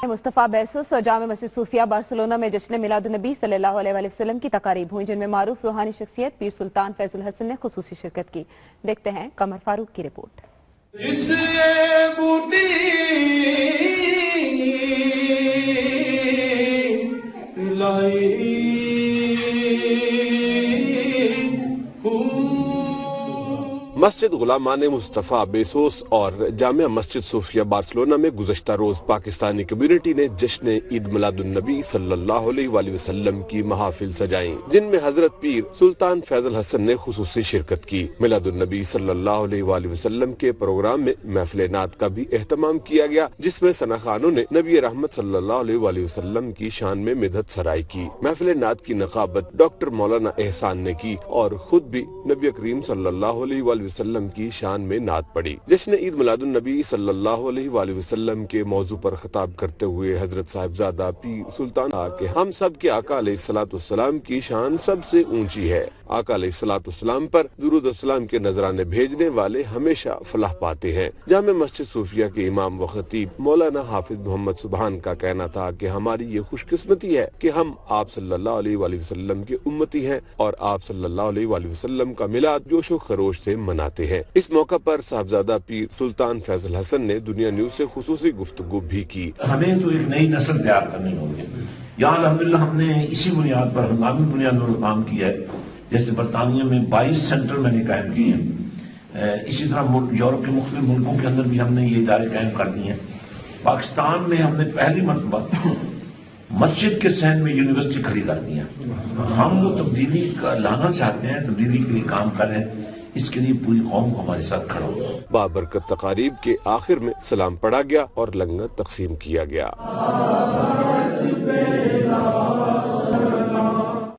مصطفیٰ بیسوس اور جامع مسجد صوفیہ بارسلونا میں جشن میلاد النبی صلی اللہ علیہ وسلم کی تقاریب ہوئیں، جن میں معروف روحانی شخصیت پیر سلطان فیض الحسن نے خصوصی شرکت کی۔ دیکھتے ہیں قمر فاروق کی رپورٹ۔ مسجد غلامان مصطفیٰ بیسوس اور جامع مسجد صوفیہ بارسلونا میں گزشتہ روز پاکستانی کمیونٹی نے جشن عید میلاد النبی صلی اللہ علیہ وآلہ وسلم کی محافل سجائیں، جن میں حضرت پیر سلطان فیض الحسن نے خصوصی شرکت کی۔ میلاد النبی صلی اللہ علیہ وآلہ وسلم کے پروگرام میں محفل نعت کا بھی اہتمام کیا گیا، جس میں ثنا خوانوں نے نبی رحمت صلی اللہ علیہ وآلہ وسلم کی شان میں مدحت سرائی کی۔ محفل نعت کی نقابت ڈاکٹر مولانا احسان نے کی اور خود بھی نبی کریم صلی اللہ علیہ وآلہ وسلم کی شان میں نعت پڑھی۔ جشن عید میلاد النبی صلی اللہ علیہ وآلہ وسلم کے موضوع پر خطاب کرتے ہوئے حضرت صاحبزادہ پیر سلطان کہا کہ ہم سب کے آقا علیہ الصلوۃ والسلام کی شان سب سے اونچی ہے۔ آقا علیہ الصلوۃ والسلام پر درود والسلام کے نذرانے بھیجنے والے ہمیشہ فلاح پاتے ہیں۔ جامع مسجد صوفیہ کے امام و خطیب مولانا حافظ محمد سبحان کا کہنا تھا کہ ہماری یہ خوش قسمتی ہے کہ ہم آپ صلی اللہ علیہ وآلہ وسلم کے امتی ہیں اور آپ صلی اللہ علیہ وآلہ وسلم کا میلاد جوش و خروش سے مناتے ہیں۔ اس موقع پر صاحبزادہ پیر سلطان فیض الحسن نے دنیا نیوز سے خصوصی گفتگو بھی کی۔ ہمیں تو ایک نئی نسل تیار کرنی ہوگی۔ یہاں الحمدللہ ہم نے اسی بنیاد پر ہنگامی بنیاد پر کام کیا ہے، جیسے برطانیہ میں 22 سینٹر میں نے قائم کیے ہیں، اسی طرح یورپ کے مختلف ملکوں کے اندر بھی ہم نے یہ ادارے قائم کر دیے ہیں۔ پاکستان میں ہم نے پہلی مرتبہ مسجد کے سین میں یونیورسٹی کھڑی کر دی ہے۔ ہم وہ تبدیلی لانا چاہتے ہیں، تبدیلی کے لیے کام کر رہے ہیں، اس کے لیے پوری قوم کو ہمارے ساتھ کھڑا ہو۔ بابرکت تقاریب کے آخر میں سلام پڑھا گیا اور لنگر تقسیم کیا گیا۔